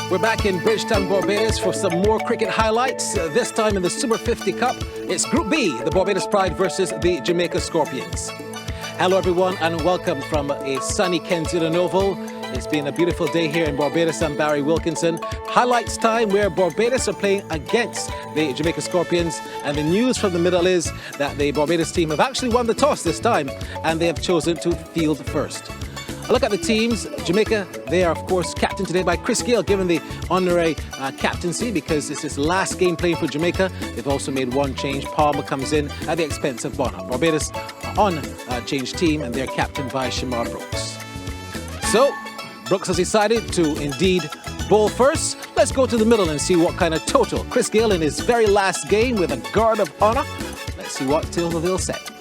We're back in Bridgetown, Barbados for some more cricket highlights. This time in the Super50 Cup. It's Group B, the Barbados Pride versus the Jamaica Scorpions. Hello everyone and welcome from a sunny Kensington Oval. It's been a beautiful day here in Barbados. I'm Barry Wilkinson. Highlights time where Barbados are playing against the Jamaica Scorpions, and the news from the middle is that the Barbados team have actually won the toss this time and they have chosen to field first. A look at the teams. Jamaica, they are of course captained today by Chris Gayle, given the honorary captaincy because it's his last game playing for Jamaica. They've also made one change. Palmer comes in at the expense of Bonner. Barbados are on a changed team and they're captained by Shamar Brooks. So, Brooks has decided to indeed bowl first. Let's go to the middle and see what kind of total Chris Gayle in his very last game with a guard of honor. Let's see what total they'll set.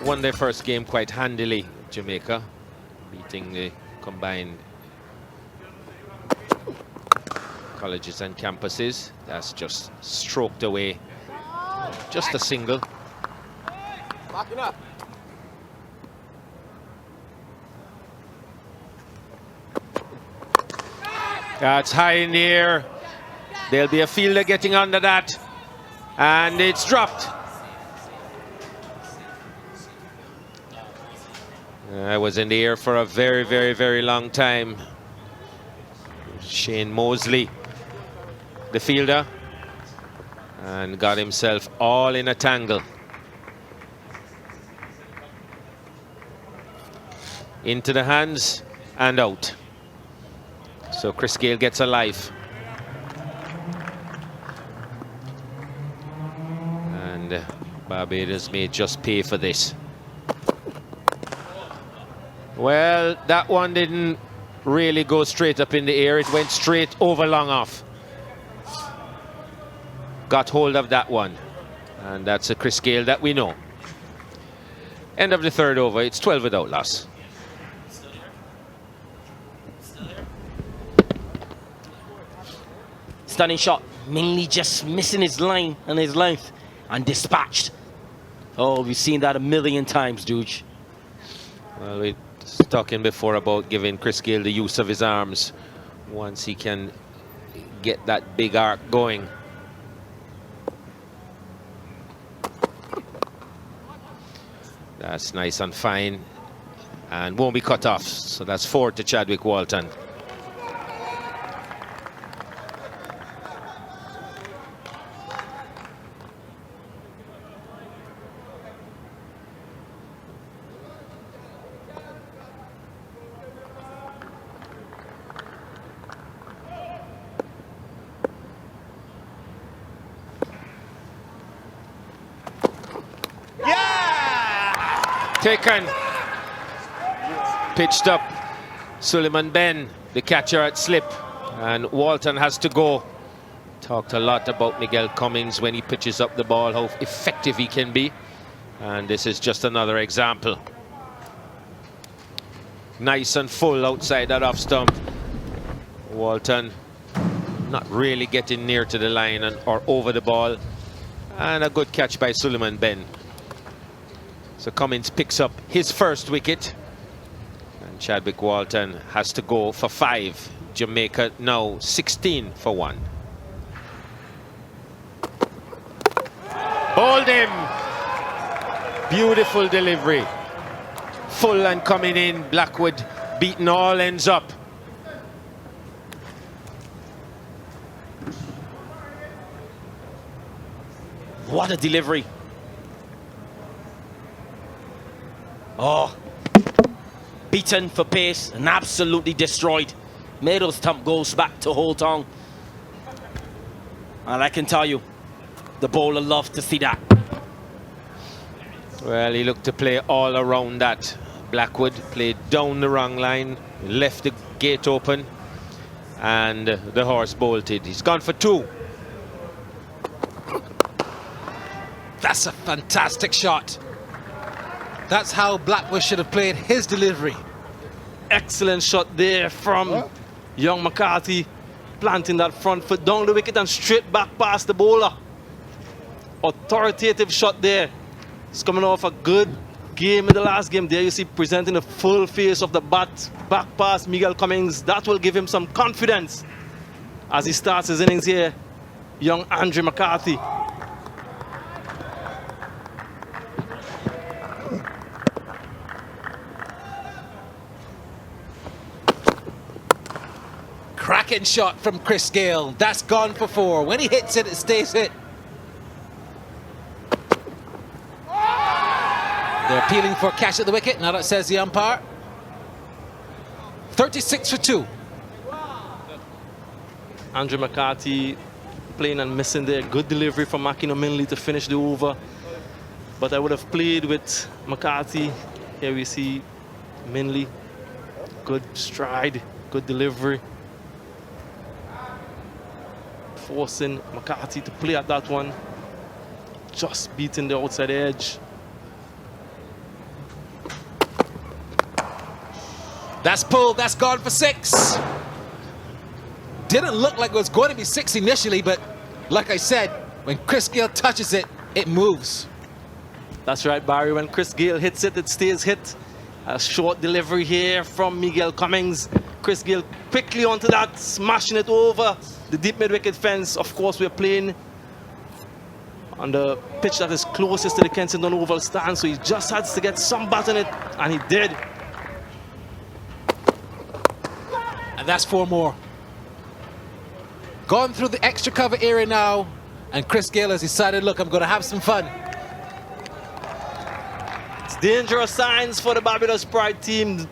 Won their first game quite handily, Jamaica, beating the combined colleges and campuses. That's just stroked away. Just a single. Backing up. That's high in the air. There'll be a fielder getting under that. And it's dropped. I was in the air for a very, very, very long time. Shane Mosley, the fielder, and got himself all in a tangle. Into the hands and out. So Chris Gayle gets a life. And Barbados may just pay for this. Well, that one didn't really go straight up in the air. It went straight over long off. Got hold of that one. And that's a Chris Gayle that we know. End of the third over. It's 12 without loss. Stunning shot. Mainly just missing his line and his length. And dispatched. Oh, we've seen that a million times, dude. Well, we talking before about giving Chris Gayle the use of his arms once he can get that big arc going. That's nice and fine and won't be cut off. So that's 4 to Chadwick Walton. Taken, pitched up. Suleiman Ben, the catcher at slip, and Walton has to go. Talked a lot about Miguel Cummings when he pitches up the ball, how effective he can be, and this is just another example. Nice and full outside that off stump. Walton not really getting near to the line or over the ball, and a good catch by Suleiman Ben. So Cummins picks up his first wicket. And Chadwick Walton has to go for 5. Jamaica now 16 for 1. Bowled him. Beautiful delivery. Full and coming in. Blackwood beaten all ends up. What a delivery. Oh, beaten for pace and absolutely destroyed. Meadows' stump goes back to Holt on. And I can tell you, the bowler loved to see that. Well, he looked to play all around that. Blackwood played down the wrong line, left the gate open, and the horse bolted. He's gone for 2. That's a fantastic shot. That's how Blackwood should have played his delivery. Excellent shot there from young McCarthy, planting that front foot down the wicket and straight back past the bowler. Authoritative shot there. It's coming off a good game in the last game. There you see presenting the full face of the bat. Back pass, Miguel Cummings. That will give him some confidence as he starts his innings here. Young Andre McCarthy. Cracking shot from Chris Gayle. That's gone for 4. When he hits it, it stays hit. They're appealing for catch at the wicket. Now that says the umpire. 36 for 2. Andre McCarthy playing and missing there. Good delivery from Makino Minley to finish the over. But I would have played with McCarthy. Here we see Minley. Good stride, good delivery. Forcing McCarthy to play at that one. Just beating the outside edge. That's pulled, that's gone for 6. Didn't look like it was going to be 6 initially, but like I said, when Chris Gayle touches it, it moves. That's right, Barry. When Chris Gayle hits it, it stays hit. A short delivery here from Miguel Cummings. Chris Gayle quickly onto that, smashing it over the deep mid-wicket fence. Of course, we're playing on the pitch that is closest to the Kensington Oval stand, so he just has to get some bat on it, and he did. And that's 4 more. Gone through the extra cover area now, and Chris Gayle has decided, look, I'm going to have some fun. It's dangerous signs for the Barbados Pride team.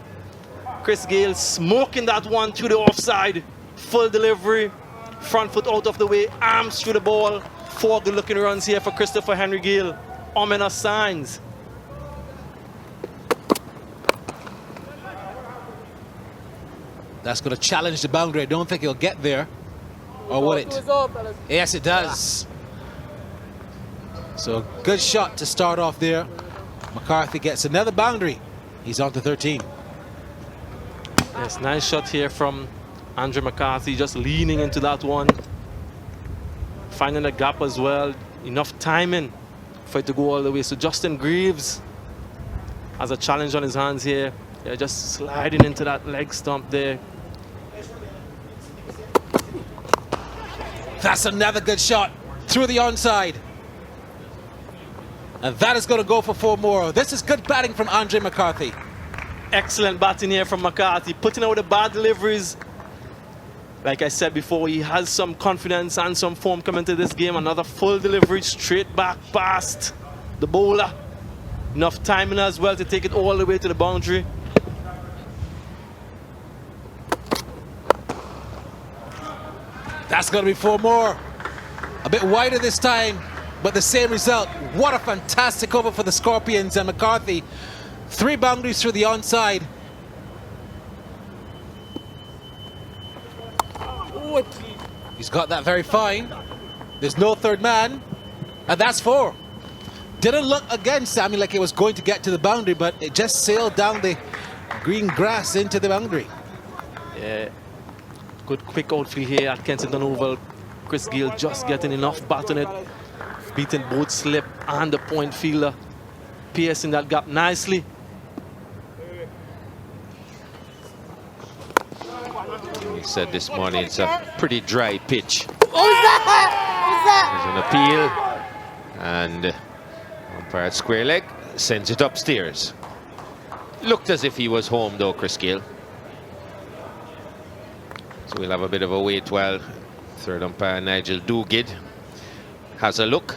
Chris Gayle smoking that one to the offside. Full delivery, front foot out of the way, arms through the ball. 4 good-looking runs here for Christopher Henry Gayle. Ominous signs. That's going to challenge the boundary. I don't think he'll get there. Or will it? Yes, it does. So good shot to start off there. McCarthy gets another boundary. He's on to 13. Yes, nice shot here from Andre McCarthy, just leaning into that one. Finding a gap as well. Enough timing for it to go all the way. So Justin Greaves has a challenge on his hands here. Yeah, just sliding into that leg stump there. That's another good shot through the onside. And that is going to go for 4 more. This is good batting from Andre McCarthy. Excellent batting here from McCarthy, putting out the bad deliveries. Like I said before, he has some confidence and some form coming to this game. Another full delivery straight back past the bowler. Enough timing as well to take it all the way to the boundary. That's going to be 4 more. A bit wider this time, but the same result. What a fantastic over for the Scorpions, and McCarthy. 3 boundaries through the onside. He's got that very fine. There's no third man, and that's 4. Didn't look again, Sammy, like it was going to get to the boundary, but it just sailed down the green grass into the boundary. Yeah. Good quick outfield here at Kensington Oval. Chris Gayle just getting enough bat on it, beating both slip and the point fielder, piercing that gap nicely. We said this morning it's a pretty dry pitch. Who's that? There's an appeal, and umpire at square leg sends it upstairs. Looked as if he was home though, Chris Gayle. So we'll have a bit of a wait while third umpire Nigel Dugid has a look,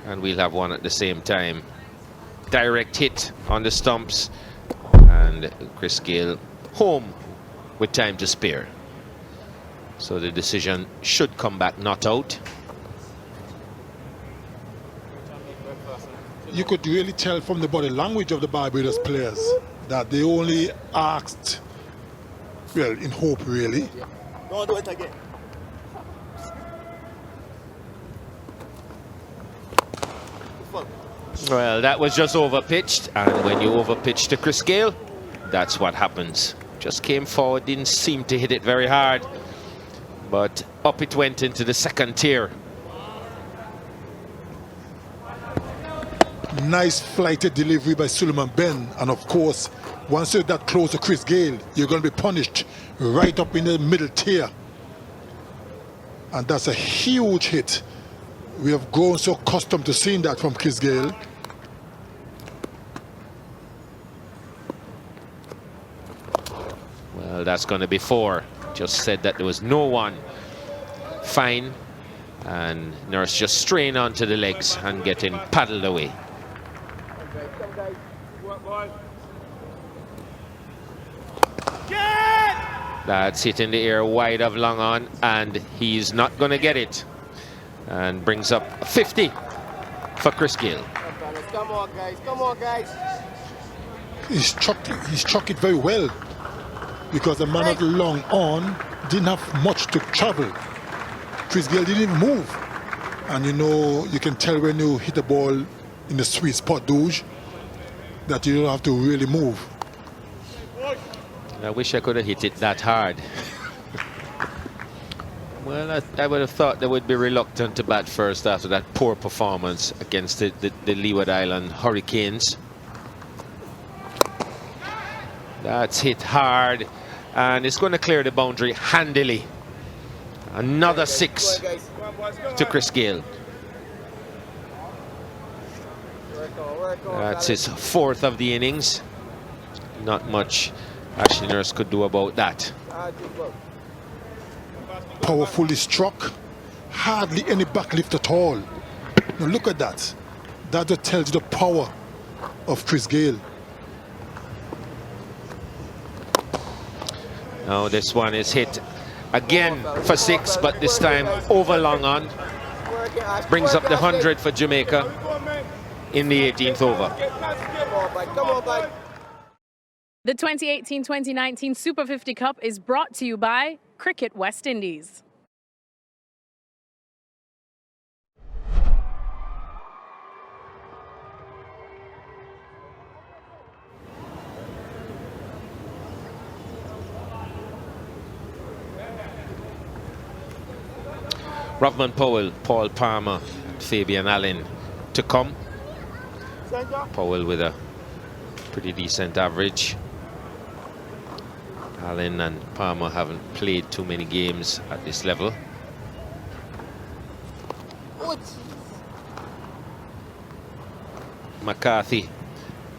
and we'll have one at the same time. Direct hit on the stumps, and Chris Gayle home with time to spare. So the decision should come back not out. You could really tell from the body language of the Barbados players that they only asked, well, in hope really. Don't do it again. Well, that was just over-pitched, and when you over-pitch to Chris Gayle, that's what happens. Just came forward, didn't seem to hit it very hard, but up it went into the second tier. Nice flighted delivery by Suleiman Ben. And of course, once you're that close to Chris Gayle, you're going to be punished right up in the middle tier. And that's a huge hit. We have grown so accustomed to seeing that from Chris Gayle. Well, that's going to be 4. Just said that there was no one. Fine. And Nurse just straying onto the legs and getting paddled away. That's hit in the air wide of long on, and he's not going to get it. And brings up 50 for Chris Gayle. Come on, guys. Come on, guys. He struck it very well, because the man at long on didn't have much to travel. Chris Gayle didn't even move. And you know, you can tell when you hit the ball in the sweet spot, Douge, that you don't have to really move. I wish I could have hit it that hard. Well, I would have thought they would be reluctant to bat first after that poor performance against the Leeward Island Hurricanes. That's hit hard, and it's going to clear the boundary handily. Another 6 to Chris Gayle. That's his 4th of the innings. Not much Ashley Nurse could do about that. Powerfully struck, hardly any backlift at all. Now look at that. That just tells you the power of Chris Gayle. Now this one is hit again for 6, but this time over long on. Brings up the 100 for Jamaica in the 18th over. The 2018-2019 Super 50 Cup is brought to you by Cricket West Indies. Rovman Powell, Paul Palmer, Fabian Allen to come. Powell with a pretty decent average. Allen and Palmer haven't played too many games at this level. McCarthy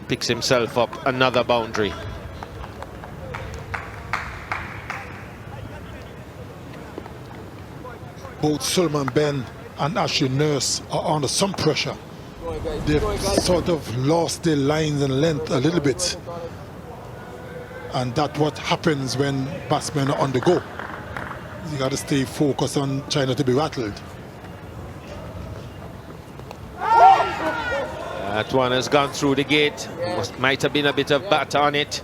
picks himself up another boundary. Both Suleiman Ben and Ashley Nurse are under some pressure. They've sort of lost their lines and length a little bit. And that's what happens when batsmen are on the go. You got to stay focused on trying not to be rattled. That one has gone through the gate. Might have been a bit of bat on it.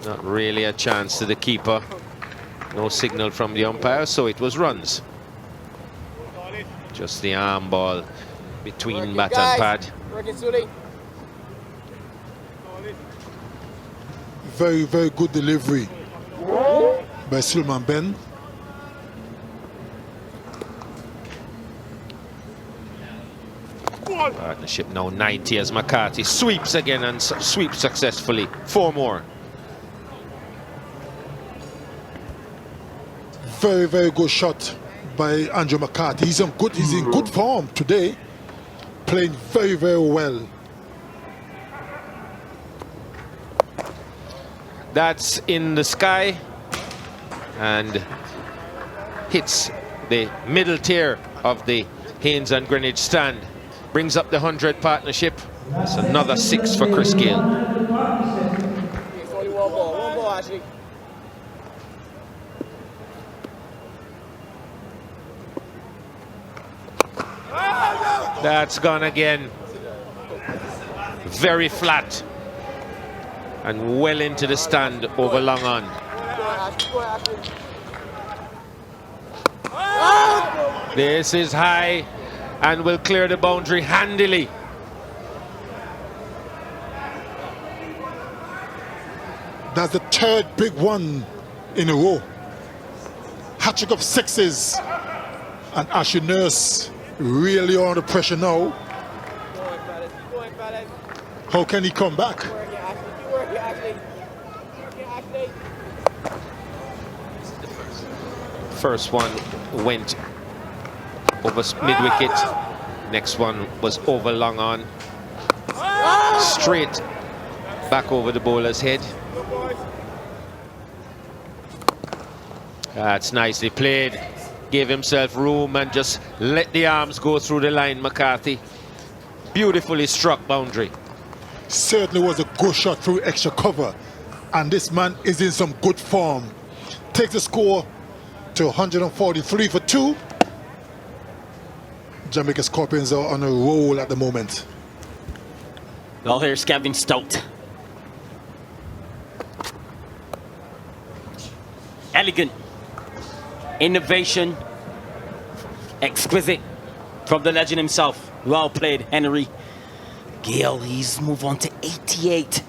Not really a chance to the keeper. No signal from the umpire, so it was runs. Just the arm ball between bat and pad. Very, very good delivery by Suleiman Ben. Partnership now 90 as McCarthy sweeps again and sweeps successfully. 4 more. Very, very good shot by Andrew McCarthy. He's in good form today, playing very, very well. That's in the sky and hits the middle tier of the Haynes and Greenwich stand. Brings up the 100 partnership. That's another 6 for Chris Gayle. That's gone again. Very flat. And well into the stand over long on. This is high and will clear the boundary handily. That's the 3rd big one in a row. Hat-trick of 6s. And Ashley Nurse really under pressure now. Keep going, fellas. Keep going, fellas. How can he come back? Keep working, Ashley. Keep working, Ashley. Keep working, Ashley. First one went over mid-wicket. Next one was over long on. Straight back over the bowler's head. That's nicely played. Gave himself room and just let the arms go through the line, McCarthy. Beautifully struck boundary. Certainly was a good shot through extra cover. And this man is in some good form. Takes the score to 143 for 2. Jamaica Scorpions are on a roll at the moment. Well, here's Kevin Stout. Elegant. Innovation. Exquisite. From the legend himself. Well played, Henry Gayle. He's moved on to 88.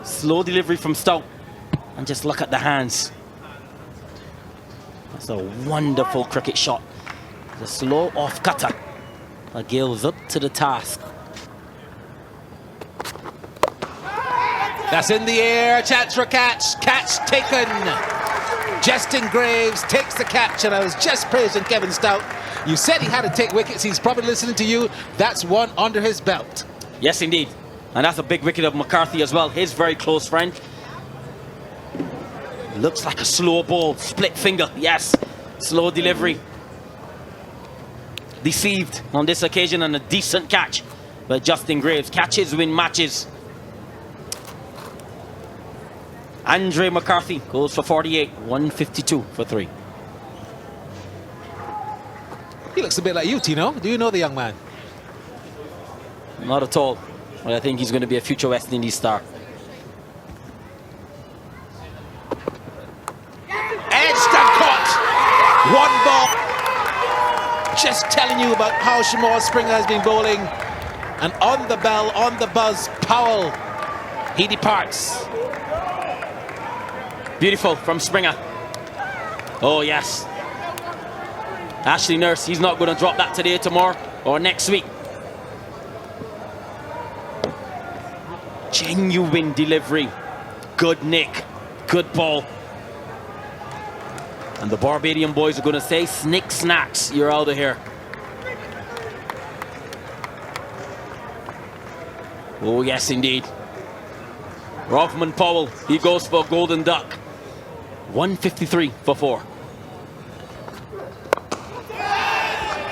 Slow delivery from Stout. And just look at the hands. That's a wonderful cricket shot. The slow off cutter. But Gayle's up to the task. That's in the air, chance for a catch. Catch taken. Justin Graves takes the catch, and I was just praising Kevin Stout. You said he had to take wickets. He's probably listening to you. That's one under his belt. Yes, indeed. And that's a big wicket of McCarthy as well, his very close friend. Looks like a slow ball, split finger, yes. Slow delivery. Deceived on this occasion, and a decent catch by Justin Graves. Catches win matches. Andre McCarthy goes for 48, 152 for 3. He looks a bit like you, Tino. Do you know the young man? Not at all. But I think he's going to be a future West Indies star. Edged and caught. One ball. Just telling you about how Shamal Springer has been bowling. And on the bell, on the buzz, Powell, he departs. Beautiful from Springer. Oh, yes. Ashley Nurse, he's not going to drop that today, tomorrow, or next week. Genuine delivery. Good nick. Good ball. And the Barbadian boys are going to say, snick snacks, you're out of here. Oh, yes, indeed. Rothman Powell, he goes for a golden duck. 153 for 4.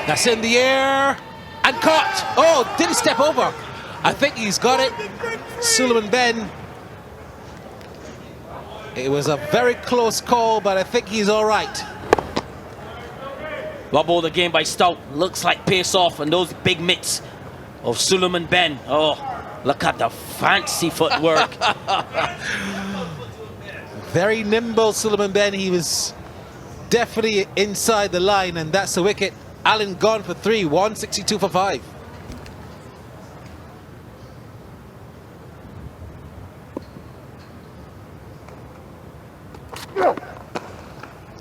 That's in the air and caught. Oh, didn't step over. I think he's got it. Suleiman Ben. It was a very close call, but I think he's all right. Well bowled again by Stout. Looks like pace off, and those big mitts of Suleiman Ben. Oh, look at the fancy footwork. Very nimble, Suleiman Ben. He was definitely inside the line, and that's the wicket. Allen gone for 3, 162 for 5.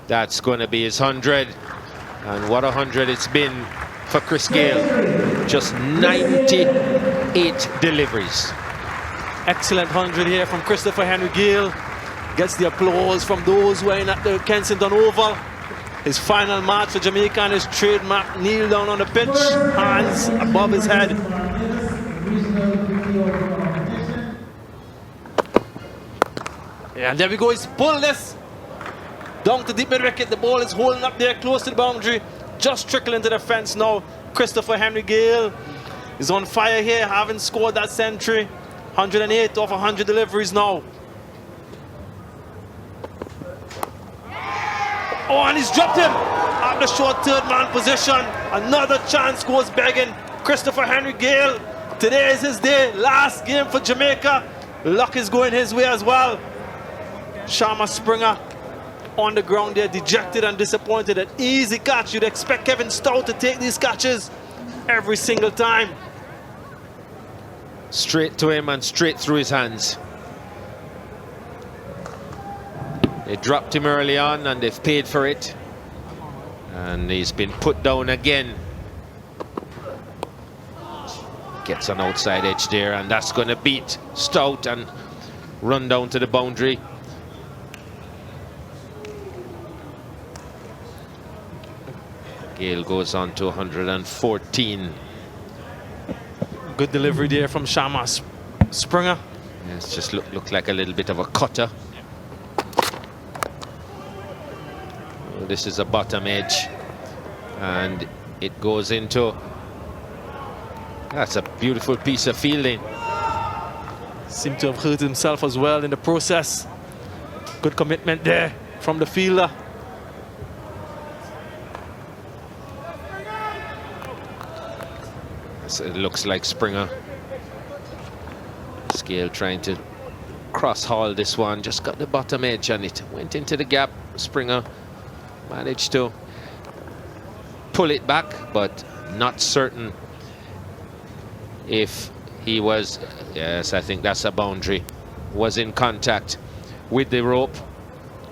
That's going to be his 100. And what a 100 it's been for Chris Gayle. Just 98 deliveries. Excellent 100 here from Christopher Henry Gayle. Gets the applause from those who are in at the Kensington Oval. His final match for Jamaica, and his trademark kneel down on the pitch, hands above his head. Yeah, and there we go, he's pulled this down to deep mid-wicket. The ball is holding up there close to the boundary, just trickling to the fence now. Christopher Henry Gayle is on fire here, having scored that century. 108 off 100 deliveries now. Oh, and he's dropped him at the short third man position. Another chance goes begging. Christopher Henry Gayle, today is his day. Last game for Jamaica. Luck is going his way as well. Sharma Springer on the ground there, dejected and disappointed. An easy catch. You'd expect Kevin Stout to take these catches every single time. Straight to him and straight through his hands. They dropped him early on and they've paid for it. And he's been put down again. Gets an outside edge there, and that's going to beat Stout and run down to the boundary. Gayle goes on to 114. Good delivery there from Shama Springer. Yeah, it's just looked like a little bit of a cutter. Oh, this is a bottom edge, and it goes into. That's a beautiful piece of fielding. Seemed to have hurt himself as well in the process. Good commitment there from the fielder. So it looks like Springer. Gayle trying to cross haul this one, just got the bottom edge and it went into the gap. Springer managed to pull it back, but not certain if he was. Yes, I think that's a boundary. Was in contact with the rope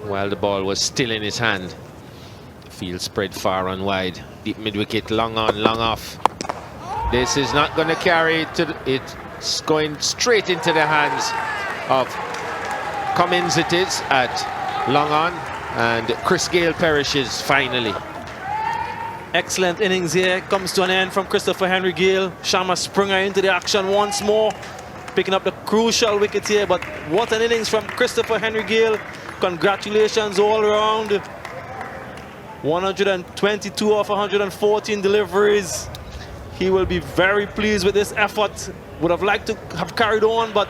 while the ball was still in his hand. Field spread far and wide. Deep mid wicket, long on, long off. This is not going to carry it to it's going straight into the hands of Cummins. It is at long on, and Chris Gayle perishes finally. Excellent innings here. Comes to an end from Christopher Henry Gayle. Shama Springer into the action once more, picking up the crucial wicket here. But what an innings from Christopher Henry Gayle. Congratulations all around. 122 off 114 deliveries. He will be very pleased with this effort. Would have liked to have carried on, but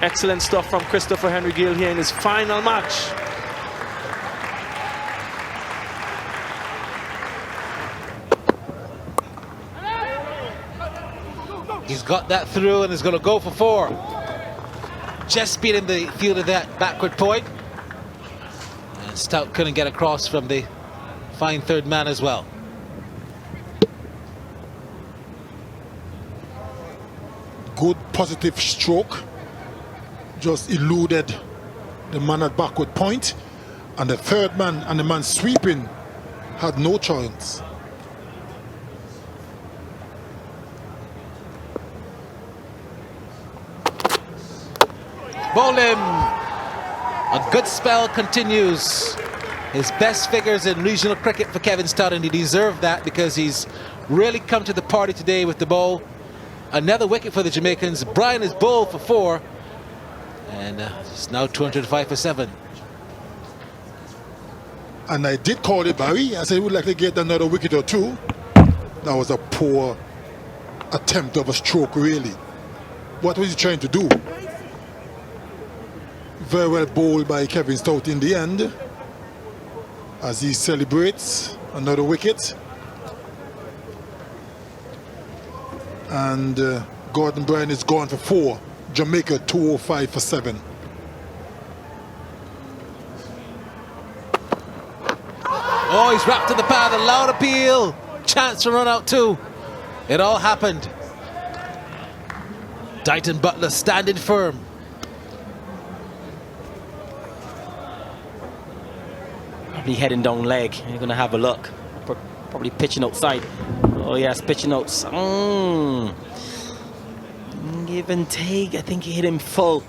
excellent stuff from Christopher Henry Gayle here in his final match. He's got that through and is going to go for 4. Just beating the field of that backward point. And Stout couldn't get across from the fine third man as well. Good positive stroke. Just eluded the man at backward point. And the third man and the man sweeping had no chance. Bowled him. A good spell continues. His best figures in regional cricket for Kevin Stout, and he deserved that because he's really come to the party today with the ball. Another wicket for the Jamaicans. Brian is bowled for 4, and it's now 205 for 7. And I did call it, Barry. I said he would like to get another wicket or 2. That was a poor attempt of a stroke, really. What was he trying to do? Very well bowled by Kevin Stout in the end, as he celebrates another wicket. And Gordon Bryan is gone for 4. Jamaica 205 for 7. Oh, he's wrapped to the pad. A loud appeal. Chance to run out too. It all happened. Dighton Butler standing firm. Probably heading down leg. You're going to have a look. Probably pitching outside. Oh yes, pitching outs. Give and take. I think he hit him full.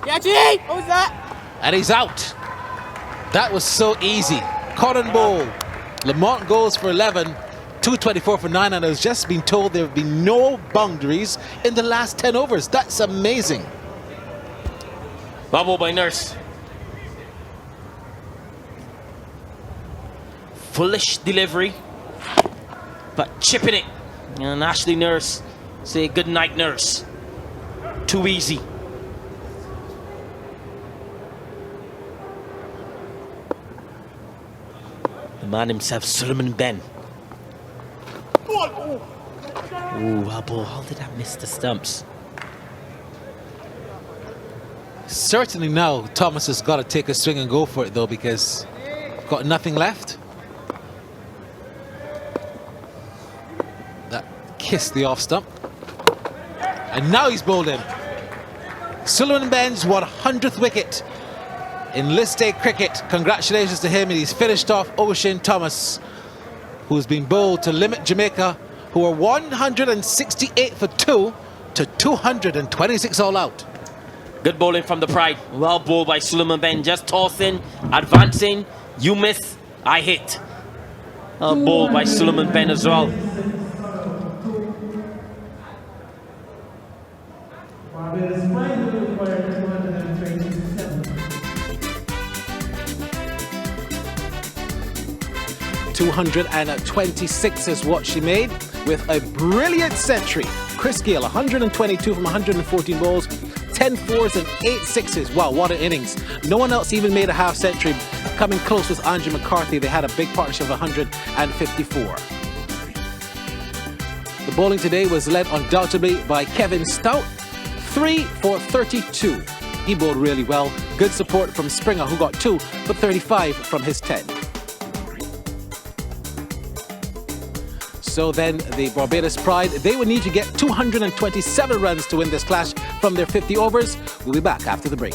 Yeah, G! What was that? And he's out. That was so easy. Cotton bowl. Lamont goes for 11. 224 for 9, and I was just being told there have been no boundaries in the last 10 overs. That's amazing. Bubble by Nurse. Foolish delivery, but chipping it. And Ashley Nurse say good night, Nurse. Too easy. The man himself, Suleiman Ben. Ooh, how did that miss the stumps? Certainly now Thomas has got to take a swing and go for it though, because got nothing left. That kissed the off stump, and now he's bowled in. Suleiman Ben's 100th wicket in list day cricket. Congratulations to him, and he's finished off Ocean Thomas, who's been bowled to limit Jamaica, who are 168 for 2 to 226 all out. Good bowling from the Pride. Well bowled by Suleiman Ben. Just tossing, advancing. You miss, I hit. Bowled by Suleiman Ben as well. Barbados Pride will require 227. 226 is what she made with a brilliant century. Chris Gayle, 122 from 114 balls, 10 fours and 8 sixes. Wow, what an innings. No one else even made a half century. Coming close was Andrew McCarthy. They had a big partnership of 154. The bowling today was led undoubtedly by Kevin Stout, 3 for 32. He bowled really well. Good support from Springer, who got 2 for 35 from his 10. So then the Barbados Pride, they would need to get 227 runs to win this clash from their 50 overs. We'll be back after the break.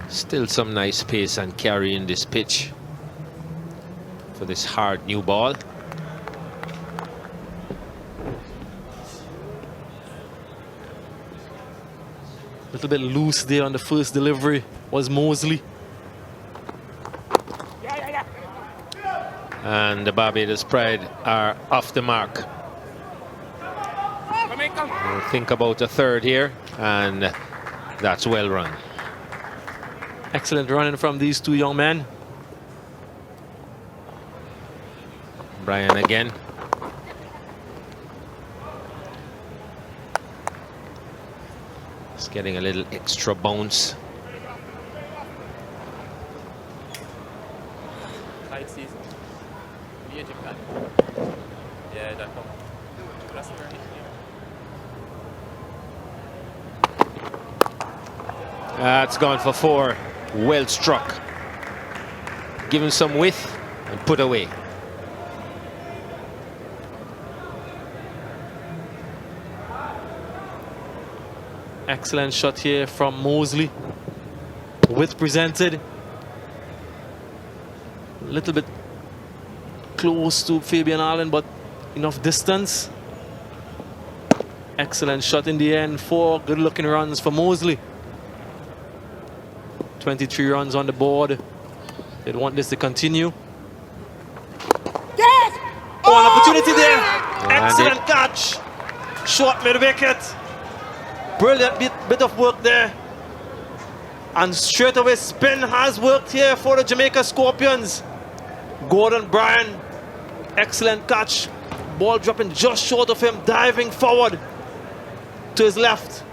Still some nice pace and carry in this pitch for this hard new ball. A little bit loose there on the first delivery was Mosley. And the Barbados Pride are off the mark. We'll think about a third here, and that's well run. Excellent running from these two young men. Brian again. It's getting a little extra bounce. Tight season. Yeah, that's That's gone for 4. Well struck. Given some width and put away. Excellent shot here from Mosley. Width presented. A little bit close to Fabian Allen, but enough distance. Excellent shot in the end. 4 good looking runs for Mosley. 23 runs on the board. They'd want this to continue. Yes! Oh, an opportunity there. Excellent catch. Short mid-wicket. Brilliant bit of work there. And straight away spin has worked here for the Jamaica Scorpions. Gordon Bryan, excellent catch. Ball dropping just short of him, diving forward to his left.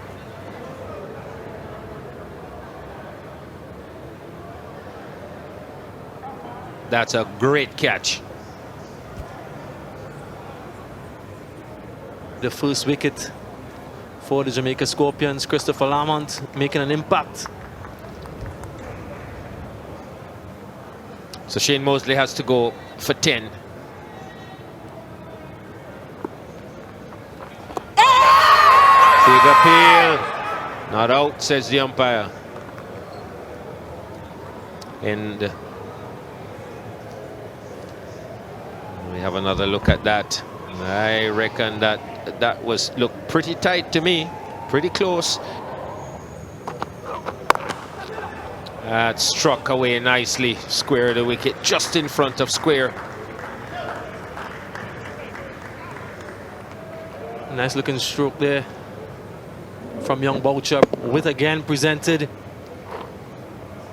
That's a great catch. The first wicket for the Jamaica Scorpions. Christopher Lamont making an impact. So Shane Mosley has to go for 10. Big appeal. Not out, says the umpire. And we have another look at that. I reckon that looked pretty tight to me, pretty close. That struck away nicely, square the wicket, just in front of square. Nice looking stroke there from young Boucher. With again presented.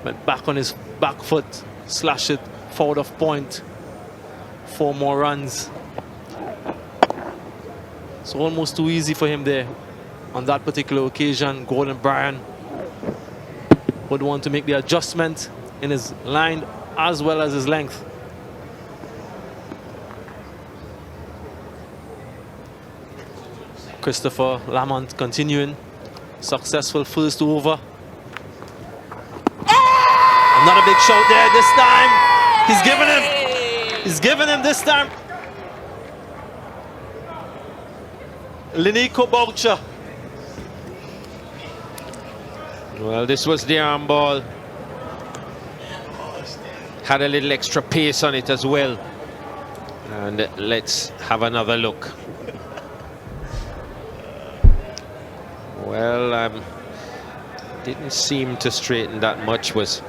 Went back on his back foot, slash it forward of point. 4 more runs. It's almost too easy for him there. On that particular occasion, Gordon Bryan would want to make the adjustment in his line as well as his length. Christopher Lamont continuing. Successful first over. Another big shot there this time. He's giving him. He's giving him this time. Linico Boucher. Well, this was the arm ball. Had a little extra pace on it as well. And let's have another look. Well, didn't seem to straighten that much. Was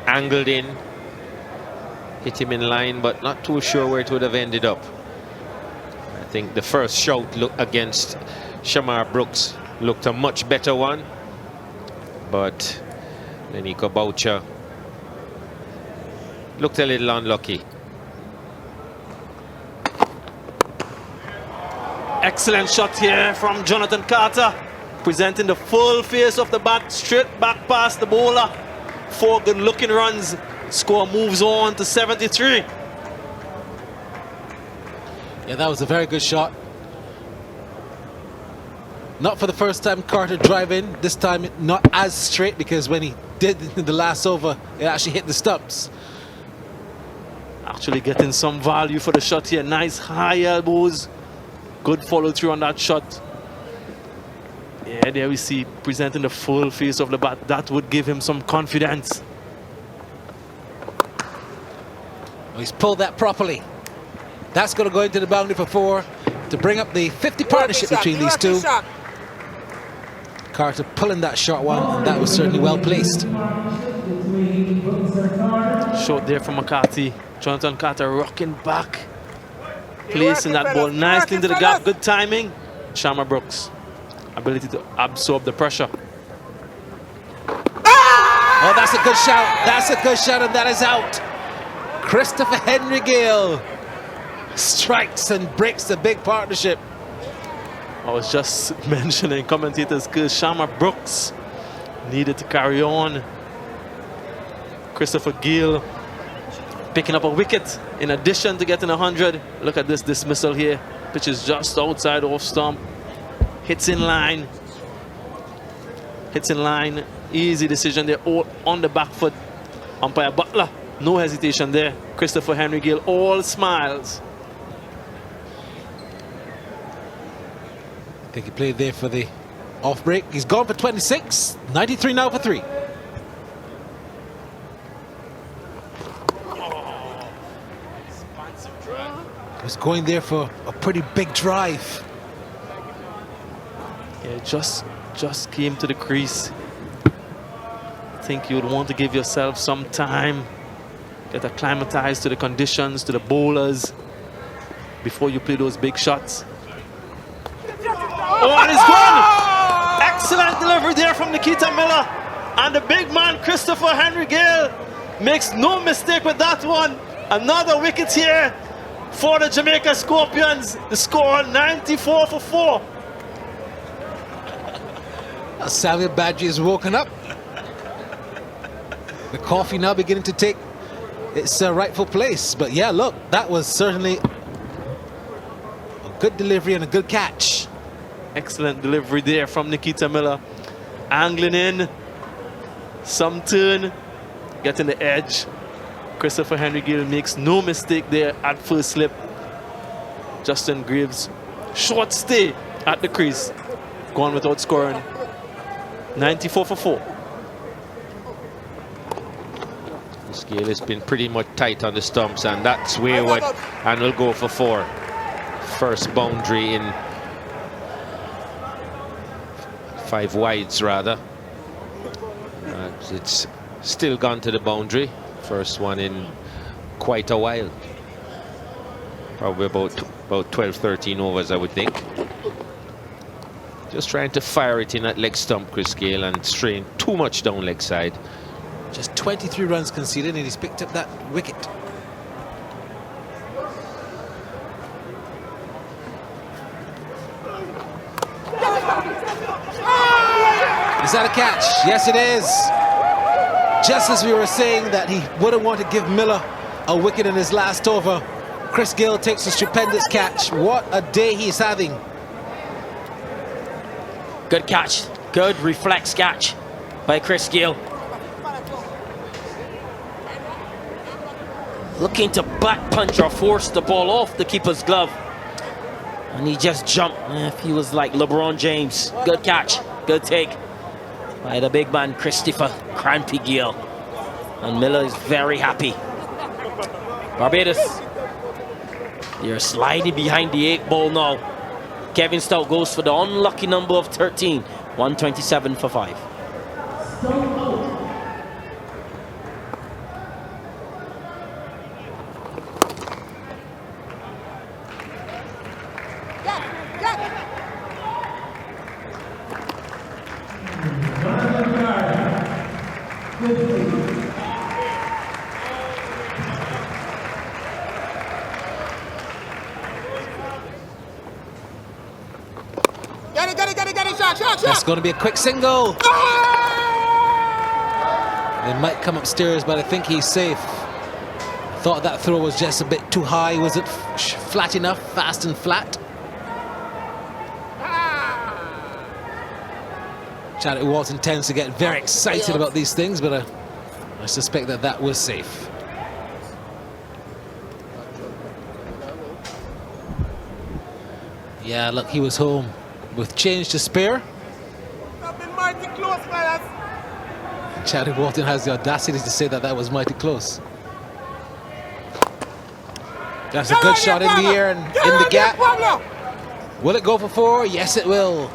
angled in, hit him in line, but not too sure where it would have ended up. I think the first shot against Shamar Brooks looked a much better one, but Lenico Boucher looked a little unlucky. Excellent shot here from Jonathan Carter, presenting the full face of the bat, straight back past the bowler. 4 good looking runs. Score moves on to 73. Yeah, that was a very good shot. Not for the first time Carter driving. This time not as straight, because when he did the last over, it actually hit the stumps. Actually getting some value for the shot here. Nice high elbows. Good follow through on that shot. Yeah, there we see presenting the full face of the bat. That would give him some confidence. Well, he's pulled that properly. That's going to go into the boundary for 4 to bring up the 50 partnership between these two. Carter pulling that short one, and that was certainly well placed. Short there from McCarthy. Jonathan Carter rocking back, placing that ball nicely into the gap. Good timing. Shamar Brooks, ability to absorb the pressure. Oh, that's a good shout. That's a good shot, and that is out. Christopher Henry Gayle strikes and breaks the big partnership. I was just mentioning commentators, because Shamar Brooks needed to carry on. Christopher Gayle picking up a wicket in addition to getting 100. Look at this dismissal here. Pitch is just outside off stump. Hits in line. Hits in line. Easy decision there. All on the back foot. Umpire Butler, no hesitation there. Christopher Henry Gayle, all smiles. I think he played there for the off break. He's gone for 26. 93 now for 3. He was going there for a pretty big drive. Yeah, just came to the crease. I think you would want to give yourself some time, get acclimatized to the conditions, to the bowlers, before you play those big shots. Oh, and it's gone! Excellent delivery there from Nikita Miller. And the big man, Christopher Henry Gayle, makes no mistake with that one. Another wicket here for the Jamaica Scorpions. The score 94 for 4. Samuel Badgie is woken up. The coffee now beginning to take its rightful place. But yeah, look, that was certainly a good delivery and a good catch. Excellent delivery there from Nikita Miller. Angling in, some turn, getting the edge. Christopher Henry Gayle makes no mistake there at first slip. Justin Greaves, short stay at the crease. Gone without scoring. 94 for 4. Chris Gayle has been pretty much tight on the stumps, and that's wayward, and will go for 4. First boundary in 5 wides rather. It's still gone to the boundary. First one in quite a while. Probably about 12-13 overs, I would think. Just trying to fire it in at leg stump, Chris Gayle, and strain too much down leg side. Just 23 runs conceded, and he's picked up that wicket. Is that a catch? Yes, it is. Just as we were saying that he wouldn't want to give Miller a wicket in his last over, Chris Gayle takes a stupendous catch. What a day he's having. Good catch. Good reflex catch by Chris Gayle. Looking to back punch or force the ball off the keeper's glove. And he just jumped. If he was like LeBron James. Good catch. Good take by the big man, Christopher Crampy Gayle. And Miller is very happy. Barbados, you're sliding behind the 8 ball now. Kevin Stout goes for the unlucky number of 13. 127 for 5. That's going to be a quick single. They might come upstairs, but I think he's safe. Thought that throw was just a bit too high. Was it flat enough, fast and flat? Chadwick Walton tends to get very excited about these things, but I suspect that that was safe. Yeah, look, he was home with change to spare. Chadwick Walton has the audacity to say that that was mighty close. That's a good shot in the air and in the gap. Will it go for 4? Yes, it will.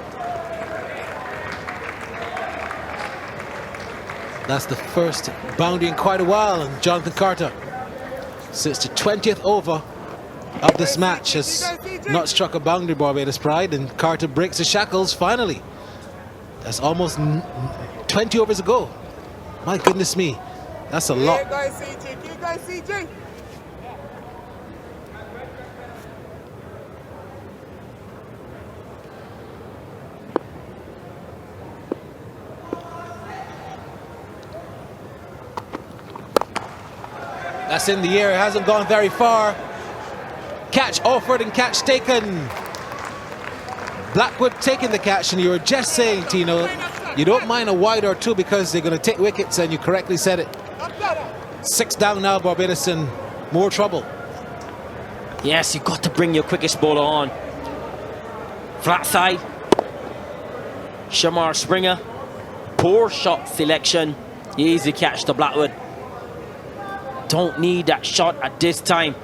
That's the first boundary in quite a while, and Jonathan Carter, since the 20th over of this match, has not struck a boundary, Barbados Pride, and Carter breaks the shackles finally. That's almost 20 overs ago. My goodness me, that's a lot. That's in the air, it hasn't gone very far. Catch offered and catch taken. Blackwood taking the catch, and you were just saying, Tino, you don't mind a wide or 2 because they're going to take wickets, and you correctly said it. 6 down now, Barbados in more trouble. Yes, you've got to bring your quickest bowler on. Flat side. Shamar Springer. Poor shot selection. Easy catch to Blackwood. Don't need that shot at this time.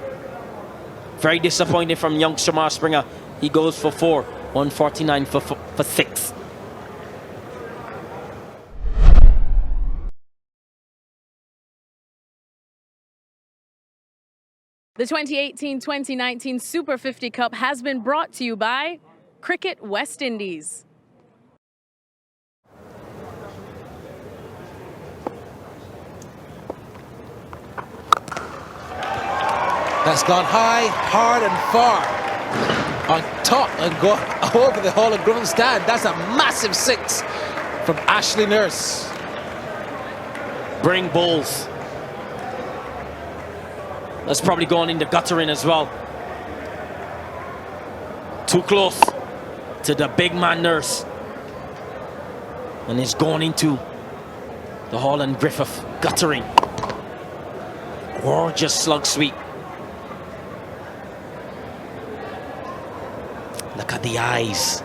Very disappointing from young Shamar Springer. He goes for 4. 149 for 6. The 2018-2019 Super 50 Cup has been brought to you by Cricket West Indies. That's gone high, hard and far. On top and go over the Hall of Griffin stand. That's a massive 6 from Ashley Nurse. Bring balls. That's probably gone in the guttering as well. Too close to the big man Nurse. And it's gone into the Holland Griffith guttering. Gorgeous slug sweep. Look at the eyes.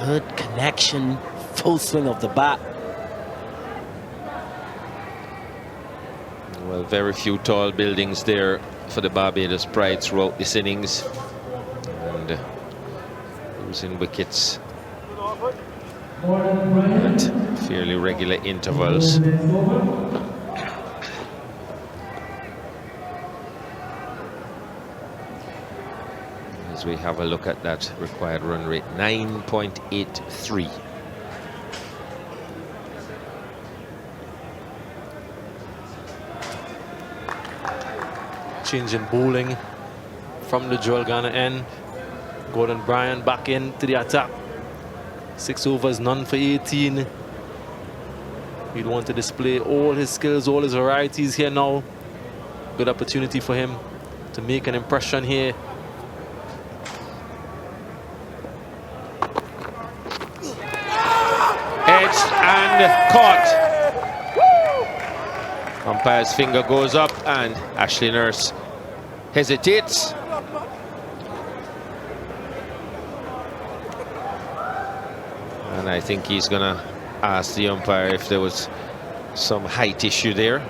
Good connection. Full swing of the bat. Well, very few tall buildings there for the Barbados Pride throughout this innings. And losing wickets at fairly regular intervals. As we have a look at that required run rate, 9.83. Change in bowling from the Joel Ghana end. Gordon Bryan back into the attack. 6 overs, none for 18. He'd want to display all his skills, all his varieties here now. Good opportunity for him to make an impression here. edged and caught. Umpire's finger goes up and Ashley Nurse hesitates. And I think he's gonna ask the umpire if there was some height issue there.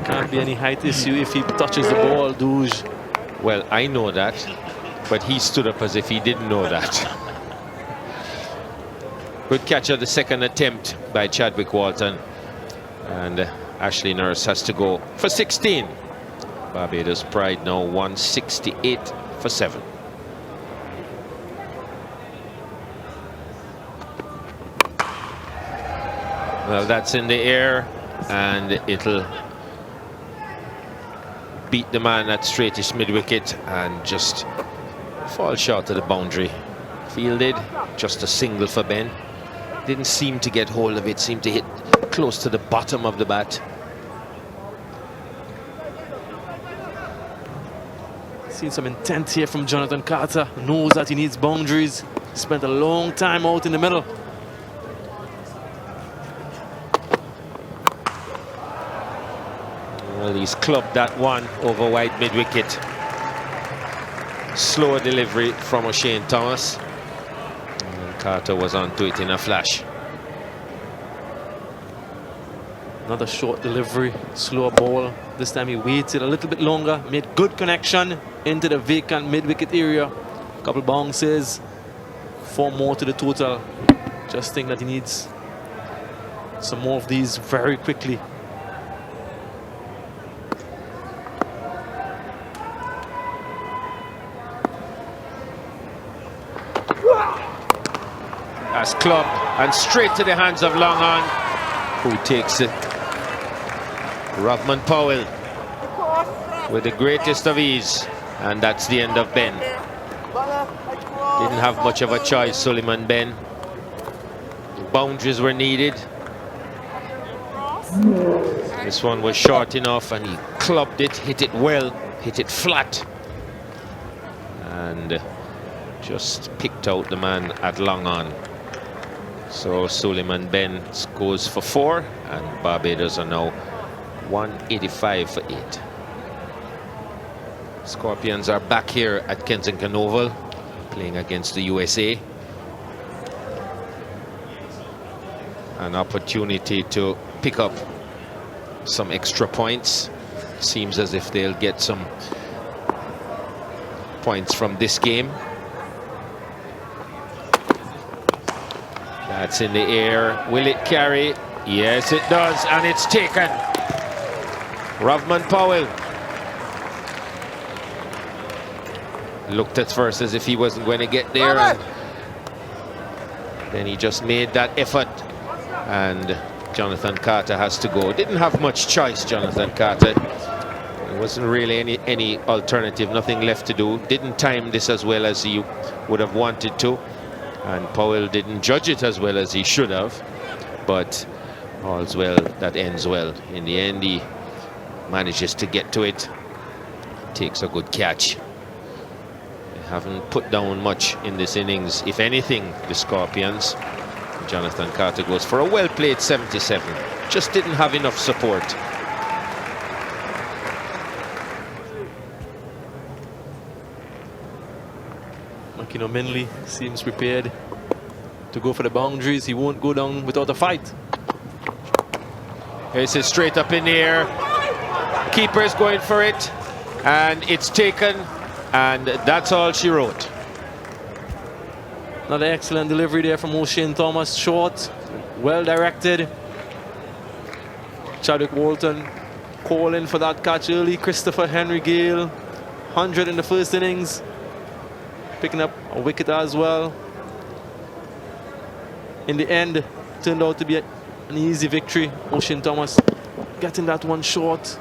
Can't be any height issue if he touches the ball, Douche. Well, I know that, but he stood up as if he didn't know that. Good catch of the second attempt by Chadwick Walton. And Ashley Nurse has to go for 16. Barbados Pride now 168 for 7. Well, that's in the air, and it'll beat the man at straightish mid-wicket and just fall short of the boundary. Fielded, just a single for Ben. Didn't seem to get hold of it, seemed to hit close to the bottom of the bat. Seen some intent here from Jonathan Carter. Knows that he needs boundaries. Spent a long time out in the middle. Well, he's clubbed that one over wide mid-wicket. Slower delivery from O'Shane Thomas. And Carter was onto it in a flash. Another short delivery, slower ball. This time he waited a little bit longer, made good connection into the vacant mid-wicket area. Couple bounces, 4 more to the total. Just think that he needs some more of these very quickly. As clubbed and straight to the hands of Long On, who takes it. Rovman Powell with the greatest of ease, and that's the end of Ben. Didn't have much of a choice, Suleiman Ben. Boundaries were needed. This one was short enough, and he clubbed it, hit it well, hit it flat, and just picked out the man at Long On. So Suleiman Ben goes for 4, and Barbados are now 185 for 8. Scorpions are back here at Kensington Oval, playing against the USA. An opportunity to pick up some extra points. Seems as if they'll get some points from this game. That's in the air. Will it carry? Yes, it does, and it's taken. Rovman Powell looked at first as if he wasn't going to get there, and then he just made that effort, and Jonathan Carter has to go. Didn't have much choice, Jonathan Carter. There wasn't really any alternative, nothing left to do. Didn't time this as well as he would have wanted to, and Powell didn't judge it as well as he should have, but all's well that ends well. In the end, he manages to get to it, takes a good catch. They haven't put down much in this innings, if anything, the Scorpions. Jonathan Carter goes for a well-played 77. Just didn't have enough support. Makino Minley seems prepared to go for the boundaries. He won't go down without a fight. This is straight up in the air. Keeper's going for it, and it's taken, and that's all she wrote. Another excellent delivery there from O'Shane Thomas. Short, well directed. Chadwick Walton calling for that catch early. Christopher Henry Gayle, 100 in the first innings, picking up a wicket as well. In the end, turned out to be an easy victory. O'Shane Thomas getting that one short.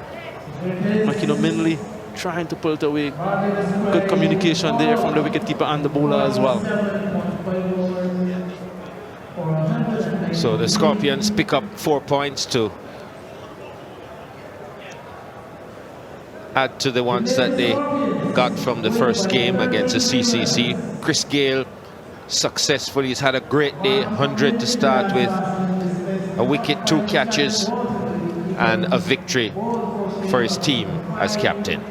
Makino Minley trying to pull it away. Good communication there from the wicketkeeper and the bowler as well. So the Scorpions pick up 4 points to add to the ones that they got from the first game against the CCC. Chris Gayle successful. He's had a great day, 100 to start with, a wicket, 2 catches, and a victory for his team as captain.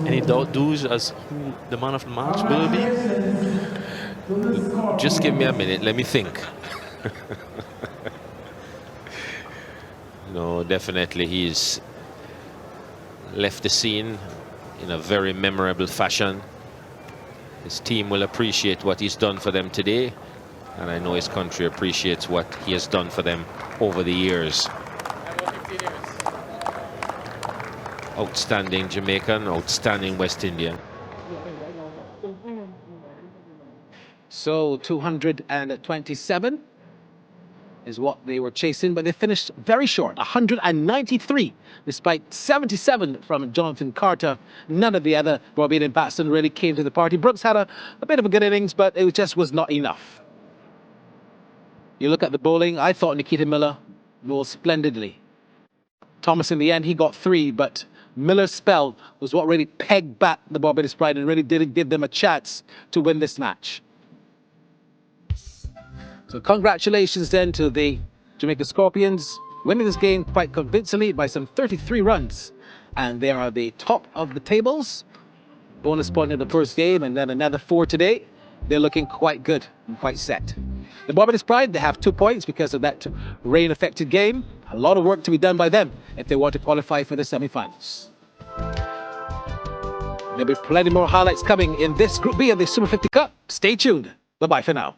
Any doubt, Douche, as who the man of the match will be? Just give me a minute, let me think. No, definitely he's left the scene in a very memorable fashion. His team will appreciate what he's done for them today, and I know his country appreciates what he has done for them over the years. Outstanding Jamaican, outstanding West Indian. So 227 is what they were chasing, but they finished very short, 193, despite 77 from Jonathan Carter. None of the other Barbadian batsmen really came to the party. Brooks had a bit of a good innings, but it just was not enough. You look at the bowling, I thought Nikita Miller bowled splendidly. Thomas, in the end, he got 3, but Miller's spell was what really pegged back the Barbados Pride and really didn't give them a chance to win this match. So congratulations then to the Jamaica Scorpions, winning this game quite convincingly by some 33 runs. And they are the top of the tables. Bonus point in the first game and then another 4 today. They're looking quite good and quite set. The Barbados Pride, they have 2 points because of that rain-affected game. A lot of work to be done by them if they want to qualify for the semi-finals. There'll be plenty more highlights coming in this Group B of the Super 50 Cup. Stay tuned. Bye-bye for now.